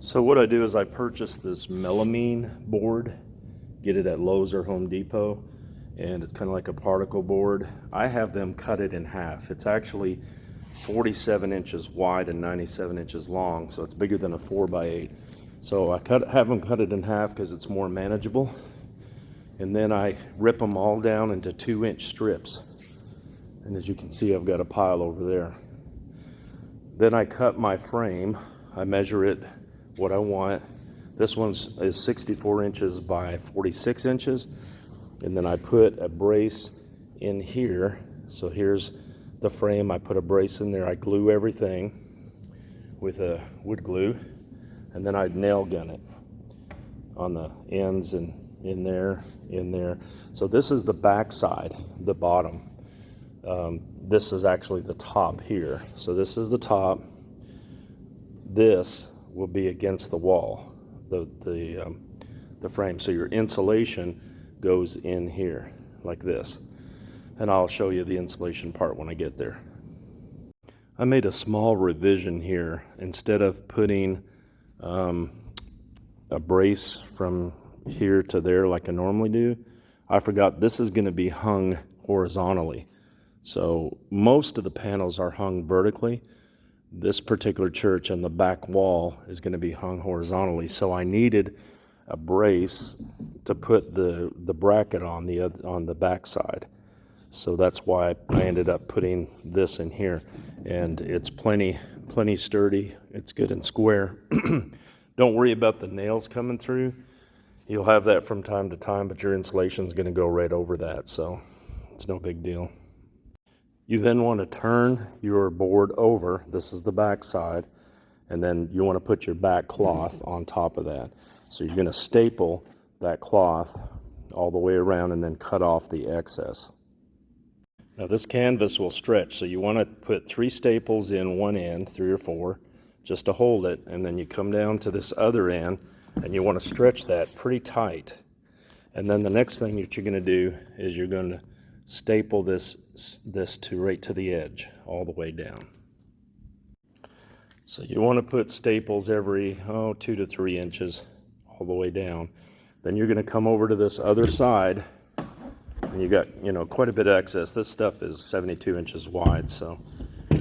So what I do is I purchase this melamine board, get it at Lowe's or Home Depot, and it's kind of like a particle board. I have them cut it in half. It's actually 47 inches wide and 97 inches long, so it's bigger than a 4x8. So I have them cut it in half because it's more manageable. And then I rip them all down into 2-inch strips. And as you can see, I've got a pile over there. Then I cut my frame. I measure it what I want. This is 64 inches by 46 inches. And then I put a brace in here. So here's the frame. I put a brace in there. I glue everything with a wood glue. And then I nail gun it on the ends and in there. So this is the back side, the bottom. This is actually the top here. So this is the top. This will be against the wall, the frame. So your insulation goes in here like this. And I'll show you the insulation part when I get there. I made a small revision here. Instead of putting a brace from here to there like I normally do, I forgot this is going to be hung horizontally. So most of the panels are hung vertically. This particular church and the back wall is going to be hung horizontally. So I needed a brace to put the bracket on the back side. So that's why I ended up putting this in here, and it's plenty sturdy. It's good and square. Don't worry about the nails coming through. You'll have that from time to time, but your insulation is going to go right over that, so it's no big deal. You then want to turn your board over. This is the back side, and then you want to put your back cloth on top of that. So you're going to staple that cloth all the way around and then cut off the excess. Now this canvas will stretch, so you want to put 3 staples in one end, 3 or 4, just to hold it, and then you come down to this other end and you want to stretch that pretty tight. And then the next thing that you're going to do is you're going to staple this right to the edge, all the way down. So you want to put staples every 2 to 3 inches all the way down. Then you're going to come over to this other side, and you got quite a bit of excess. This stuff is 72 inches wide, so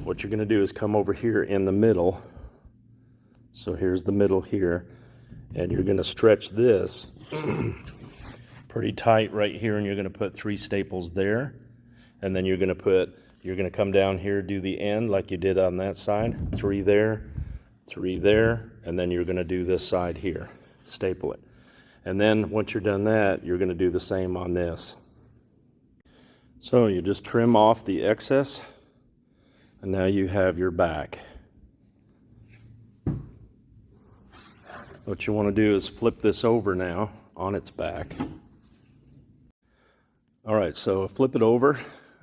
what you're going to do is come over here in the middle. So here's the middle here, and you're going to stretch this pretty tight right here, and you're going to put 3 staples there, and then you're going to come down here, do the end like you did on that side, 3 there, 3 there, and then you're going to do this side here, staple it. And then once you're done that, you're going to do the same on this. So you just trim off the excess, and now you have your back. What you want to do is flip this over now on its back. All right, so flip it over.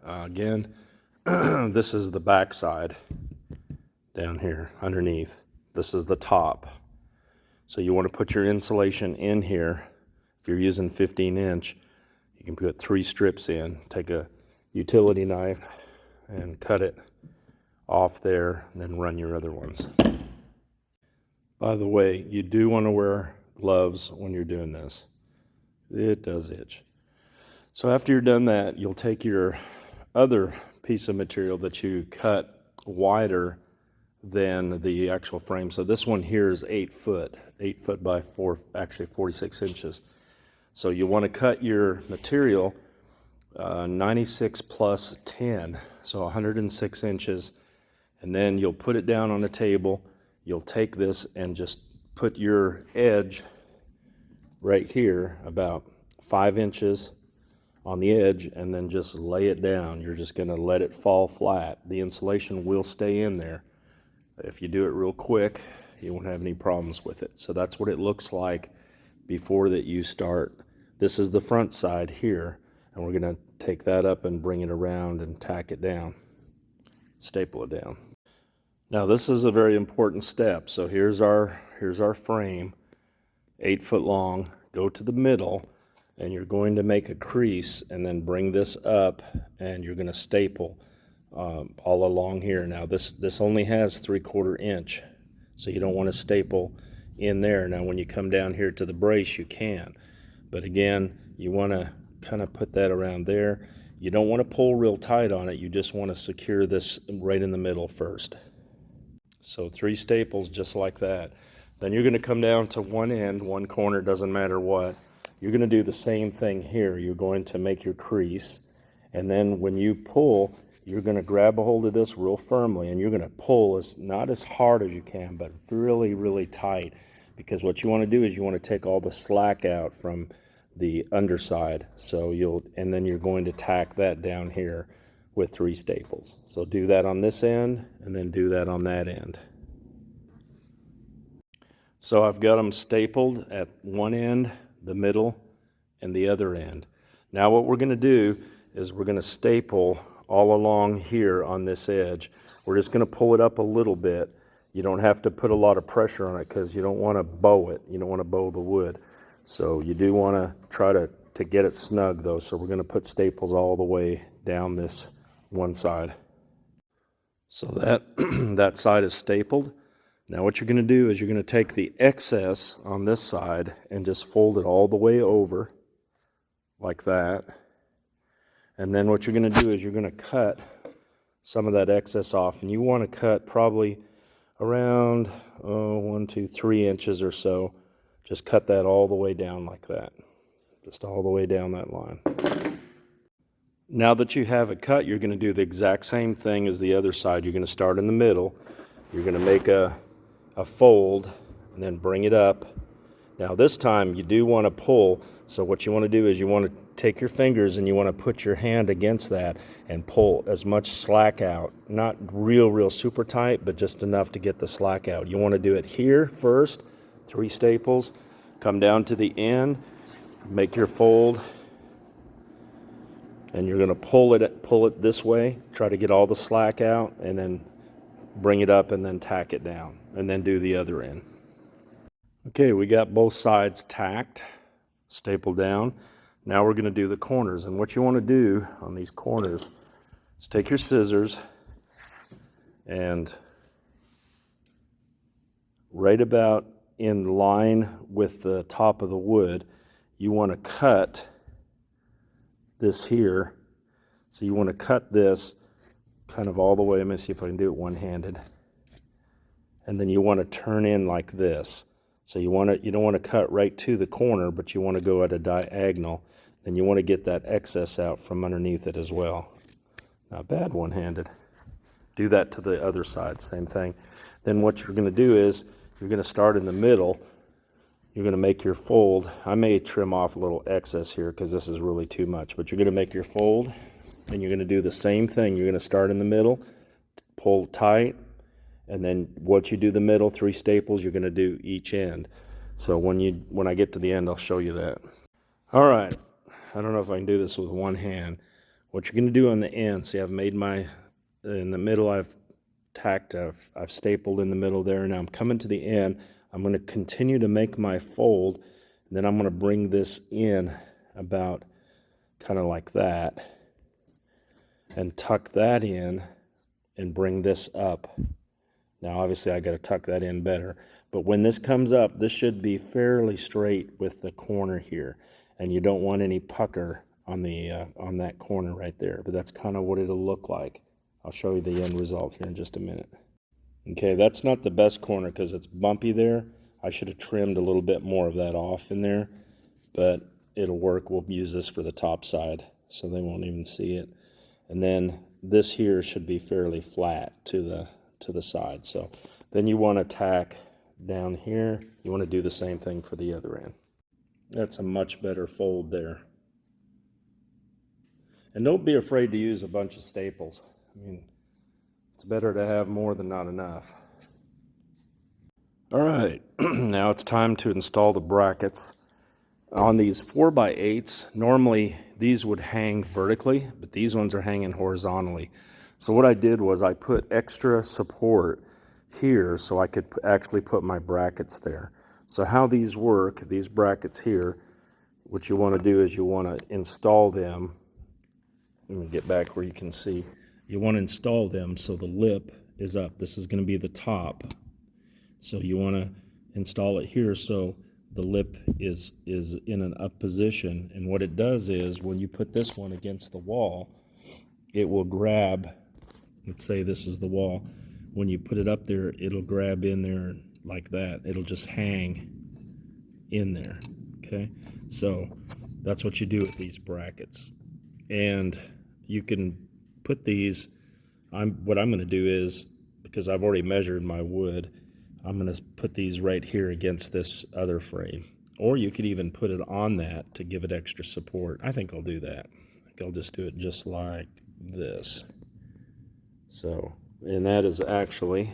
Again, this is the back side down here underneath. This is the top. So you want to put your insulation in here. If you're using 15-inch, you can put 3 strips in. Take a utility knife and cut it off there, and then run your other ones. By the way, you do want to wear gloves when you're doing this. It does itch. So after you're done that, you'll take your other piece of material that you cut wider than the actual frame. So this one here is 8 foot by 46 inches. So you want to cut your material 96 plus 10, so 106 inches, and then you'll put it down on the table. You'll take this and just put your edge right here about 5 inches on the edge, and then just lay it down. You're just going to let it fall flat. The insulation will stay in there. If you do it real quick, you won't have any problems with it. So that's what it looks like before that you start. This is the front side here, and we're going to take that up and bring it around and tack it down, staple it down. Now this is a very important step. So here's our frame, 8 foot long. Go to the middle, and you're going to make a crease, and then bring this up, and you're going to staple all along here. Now this only has 3/4 inch, so you don't want to staple in there. Now when you come down here to the brace, you can, but again, you want to kind of put that around there. You don't want to pull real tight on it, you just want to secure this right in the middle first. So 3 staples just like that. Then you're going to come down to one end, one corner, doesn't matter what. You're going to do the same thing here. You're going to make your crease, and then when you pull, you're going to grab a hold of this real firmly, and you're going to pull not as hard as you can, but really, really tight, because what you want to do is you want to take all the slack out from the underside. So and then you're going to tack that down here with 3 staples. So do that on this end, and then do that on that end. So I've got them stapled at one end, the middle, and the other end. Now what we're going to do is we're going to staple all along here on this edge. We're just going to pull it up a little bit. You don't have to put a lot of pressure on it because you don't want to bow it. You don't want to bow the wood. So you do want to try to get it snug though. So we're going to put staples all the way down this one side. So that that side is stapled. Now what you're going to do is you're going to take the excess on this side and just fold it all the way over like that. And then what you're going to do is you're going to cut some of that excess off, and you want to cut probably around 1, 2, 3 inches or so. Just cut that all the way down like that, just all the way down that line. Now that you have it cut, you're going to do the exact same thing as the other side. You're going to start in the middle. You're going to make a fold and then bring it up. Now this time you do want to pull, so what you want to do is you want to take your fingers and you want to put your hand against that and pull as much slack out. Not real super tight, but just enough to get the slack out. You want to do it here first, 3 staples, come down to the end, make your fold, and you're going to pull it this way, try to get all the slack out, and then bring it up and then tack it down, and then do the other end. Okay, we got both sides tacked, stapled down. Now we're going to do the corners, and what you want to do on these corners is take your scissors and right about in line with the top of the wood, you want to cut this here. So you want to cut this kind of all the way. Let me see if I can do it one-handed. And then you want to turn in like this. So you don't want to cut right to the corner, but you want to go at a diagonal. Then you want to get that excess out from underneath it as well. Not bad one-handed. Do that to the other side, same thing. Then what you're going to do is you're going to start in the middle. You're going to make your fold. I may trim off a little excess here because this is really too much, but you're going to make your fold, and you're going to do the same thing. You're going to start in the middle, pull tight, and then once you do the middle, 3 staples, you're going to do each end. So when I get to the end, I'll show you that. All right, I don't know if I can do this with one hand. What you're going to do on the end, see, I've made in the middle, I've tacked, I've stapled in the middle there. Now I'm coming to the end. I'm going to continue to make my fold, and then I'm going to bring this in about kind of like that, and tuck that in and bring this up. Now obviously I got to tuck that in better, but when this comes up, this should be fairly straight with the corner here, and you don't want any pucker on that corner right there, but that's kind of what it'll look like. I'll show you the end result here in just a minute. Okay, that's not the best corner because it's bumpy there. I should have trimmed a little bit more of that off in there, but it'll work. We'll use this for the top side so they won't even see it. And then this here should be fairly flat to the side. So then you want to tack down here. You want to do the same thing for the other end. That's a much better fold there. And don't be afraid to use a bunch of staples. I mean, it's better to have more than not enough. All right, now it's time to install the brackets. On these 4x8s, normally these would hang vertically, but these ones are hanging horizontally. So what I did was I put extra support here so I could actually put my brackets there. So how these work, these brackets here, what you want to do is you want to install them. Let me get back where you can see. You want to install them so the lip is up. This is going to be the top. So you want to install it here so the lip is in an up position. And what it does is when you put this one against the wall, it will grab, let's say this is the wall. When you put it up there, it'll grab in there like that. It'll just hang in there, okay? So that's what you do with these brackets. And you can put these, what I'm gonna do is, because I've already measured my wood, I'm gonna put these right here against this other frame. Or you could even put it on that to give it extra support. I think I'll do that. I think I'll just do it just like this. So, and that is actually,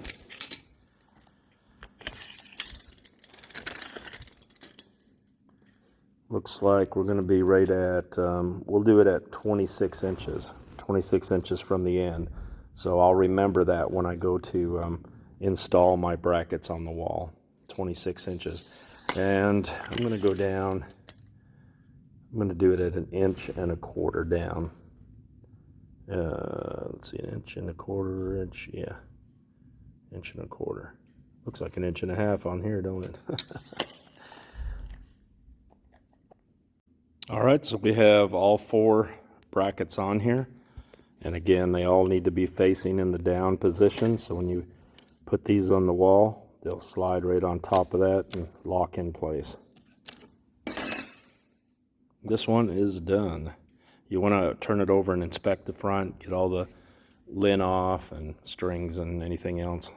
looks like we're going to be right at, we'll do it at 26 inches, 26 inches from the end. So I'll remember that when I go to install my brackets on the wall, 26 inches. And I'm going to go down, I'm going to do it at 1.25 inches down. Let's see, 1.25 inches, yeah, 1.25 inches. Looks like 1.5 inches on here, don't it? All right, so we have all 4 brackets on here. And again, they all need to be facing in the down position. So when you put these on the wall, they'll slide right on top of that and lock in place. This one is done. You want to turn it over and inspect the front, get all the lint off and strings and anything else.